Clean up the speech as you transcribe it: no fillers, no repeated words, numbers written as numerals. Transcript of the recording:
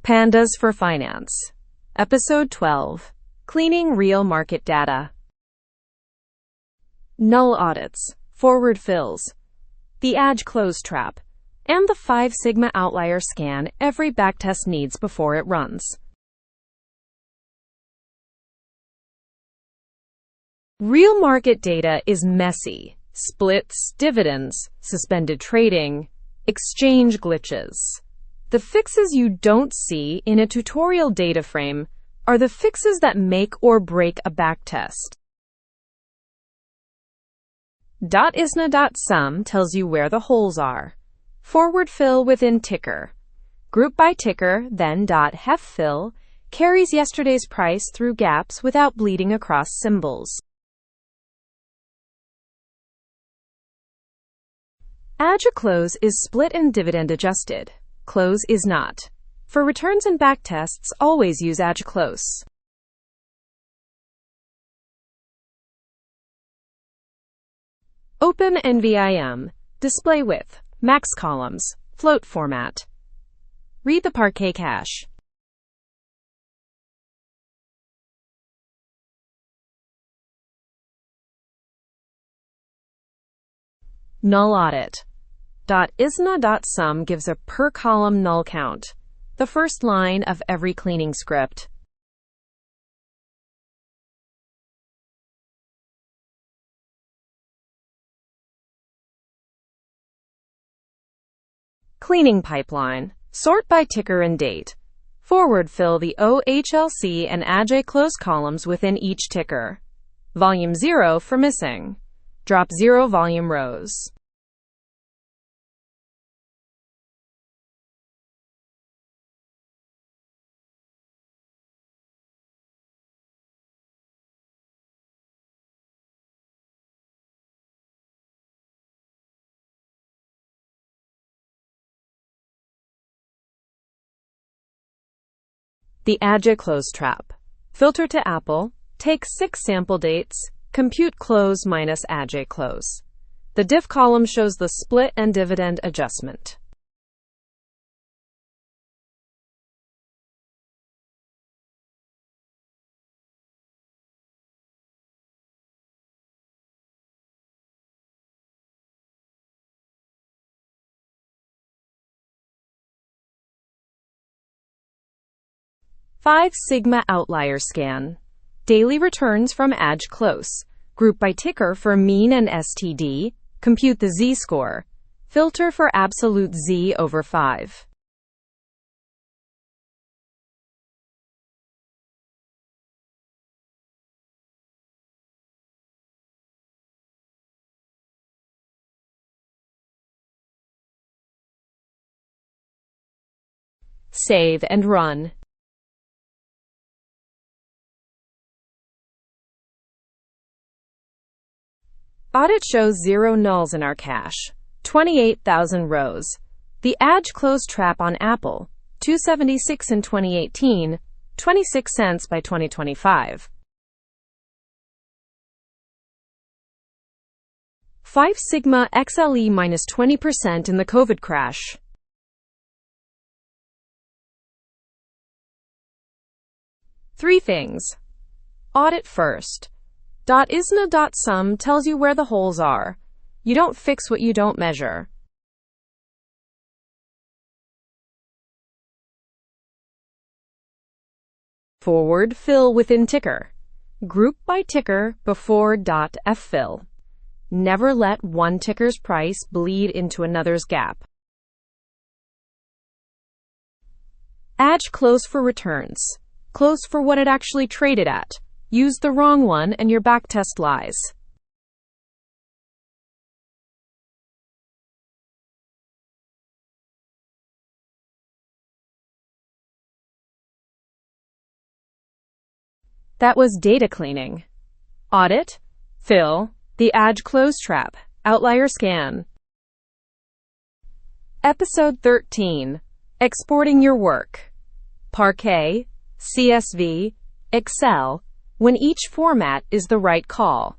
Pandas for Finance. Episode 12. Cleaning Real Market Data. Null audits, forward fills, the Adj Close trap, and the 5 sigma outlier scan every backtest needs before it runs. Real market data is messy. Splits, dividends, suspended trading, exchange glitches. The fixes you don't see in a tutorial DataFrame are the fixes that make or break a backtest. .isna.sum tells you where the holes are. Forward fill within ticker. Group by ticker, then .ffill carries yesterday's price through gaps without bleeding across symbols. Adj Close is split and dividend adjusted. Close is not. For returns and backtests, always use Adj Close. Open nvim. Display width. Max columns. Float format. Read the Parquet cache. Null audit. .isna.sum gives a per-column null count, the first line of every cleaning script. Cleaning pipeline. Sort by ticker and date. Forward fill the OHLC and Adj Close columns within each ticker. Volume 0 for missing. Drop 0 volume rows. The Adj Close trap. Filter to Apple. Take 6 sample dates. Compute close minus Adj Close. The diff column shows the split and dividend adjustment. Five sigma outlier scan. Daily returns from Adj Close. Group by ticker for mean and STD. Compute the z-score. Filter for absolute z over 5. Save and run. Audit shows 0 nulls in our cache, 28,000 rows. The Adj Close trap on Apple, $2.76 in 2018, 26 cents by 2025. 5 sigma XLE minus 20% in the COVID crash. Three things. Audit first. .isna.sum tells you where the holes are. You don't fix what you don't measure. Forward fill within ticker. Group by ticker before .ffill. Never let one ticker's price bleed into another's gap. Adj Close for returns. Close for what it actually traded at. Use the wrong one and your backtest lies. That was data cleaning. Audit, fill, the Adj Close trap, outlier scan. Episode 13. Exporting your work. Parquet, CSV, Excel, when each format is the right call.